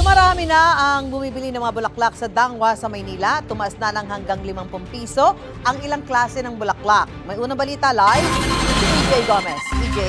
Dumarami na ang bumibili ng mga bulaklak sa Dangwa sa Maynila. Tumaas na ng hanggang 50 piso ang ilang klase ng bulaklak. May unang balita live, si EJ Gomez. EJ?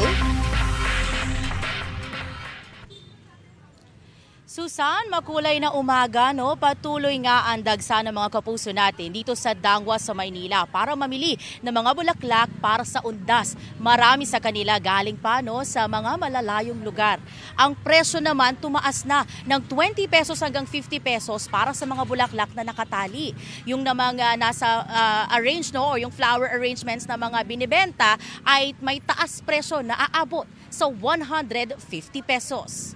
Susan, makulay na umaga, no? Patuloy nga ang dagsa ng mga kapuso natin dito sa Dangwa sa Maynila para mamili ng mga bulaklak para sa undas. Marami sa kanila galing pa, no, sa mga malalayong lugar. Ang presyo naman tumaas na ng 20 pesos hanggang 50 pesos para sa mga bulaklak na nakatali. Yung namang nasa arrange, no, o yung flower arrangements na mga binibenta ay may taas presyo na aabot sa 150 pesos.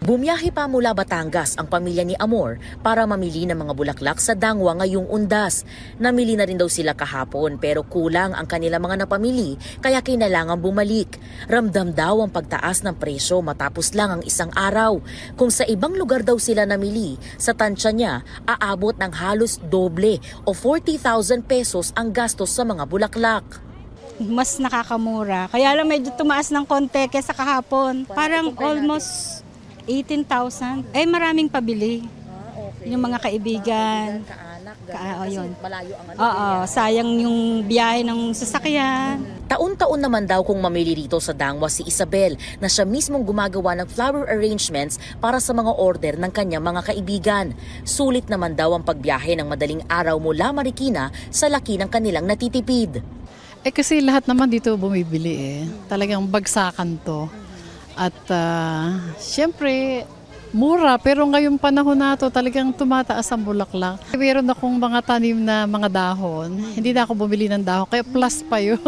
Bumiyahe pa mula Batangas ang pamilya ni Amor para mamili ng mga bulaklak sa Dangwa ngayong undas. Namili na rin daw sila kahapon pero kulang ang kanilang mga napamili kaya kailangan bumalik. Ramdam daw ang pagtaas ng presyo matapos lang ang isang araw. Kung sa ibang lugar daw sila namili, sa tansya niya aabot ng halos doble o 40,000 pesos ang gastos sa mga bulaklak. Mas nakakamura. Kaya lang medyo tumaas ng konti kaysa kahapon. Parang almost 18,000. Maraming pabili. Okay. Yung mga kaibigan. Kaanak, yun. Malayo ang Oo, sayang yung biyahe ng sasakyan. Taon-taon naman daw kung mamili rito sa Dangwa si Isabel na siya mismong gumagawa ng flower arrangements para sa mga order ng kanyang mga kaibigan. Sulit naman daw ang pagbiyahe ng madaling araw mula Marikina sa laki ng kanilang natitipid. Kasi lahat naman dito bumibili Talagang bagsakan to. At siyempre, mura. Pero ngayong panahon na to, talagang tumataas ang bulaklak. Meron akong mga tanim na mga dahon. Hindi na ako bumili ng dahon. Kaya plus pa yun.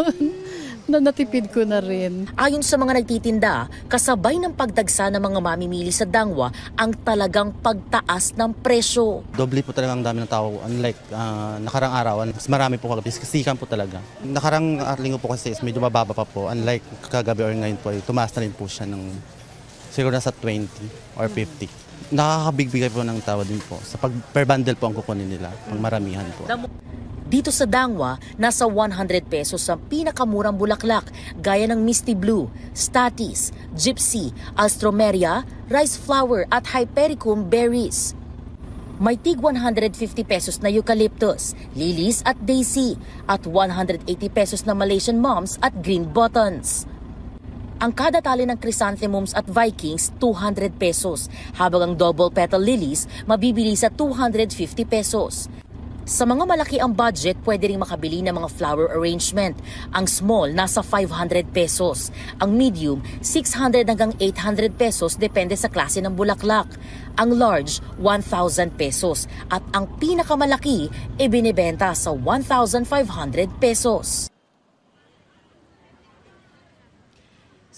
Na natipid ko na rin. Ayon sa mga nagtitinda, kasabay ng pagdagsa ng mga mamimili sa Dangwa ang talagang pagtaas ng presyo. Doble po talaga ang dami ng tao. Unlike nakarang araw, mas marami po kagabi. Kasikan po talaga. Nakarang linggo po kasi medyo mababa pa po. Unlike kagabi or ngayon po, tumaas na rin po siya ng siguro nasa 20 or 50. Nakakabigbigay po ng tao din po. Sa per bundle po ang kukunin nila, pang maramihan po. Dito sa Dangwa, nasa 100 pesos ang pinakamurang bulaklak gaya ng Misty Blue, Statis, Gypsy, Alstroemeria, Rice Flower at Hypericum berries. May tig 150 pesos na Eucalyptus, Lilies at Daisy at 180 pesos na Malaysian Moms at Green Buttons. Ang kada tali ng Chrysanthemums at Vikings, 200 pesos, habang ang double petal lilies mabibili sa 250 pesos. Sa mga malaki ang budget, pwede ring makabili ng mga flower arrangement. Ang small, nasa 500 pesos. Ang medium, 600 hanggang 800 pesos depende sa klase ng bulaklak. Ang large, 1,000 pesos. At ang pinakamalaki, ibinibenta sa 1,500 pesos.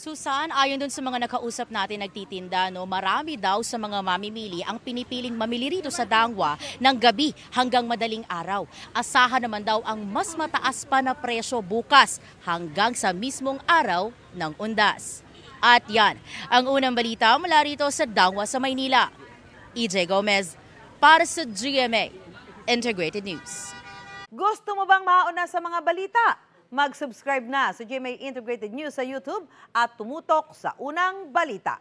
Susan, ayon dun sa mga nakausap natin nagtitinda, no, marami daw sa mga mamimili ang pinipiling mamili rito sa Dangwa ng gabi hanggang madaling araw. Asahan naman daw ang mas mataas pa na presyo bukas hanggang sa mismong araw ng undas. At yan, ang unang balita mula rito sa Dangwa sa Maynila. EJ Gomez para sa GMA Integrated News. Gusto mo bang mauna sa mga balita? Mag-subscribe na sa GMA Integrated News sa YouTube at tumutok sa unang balita.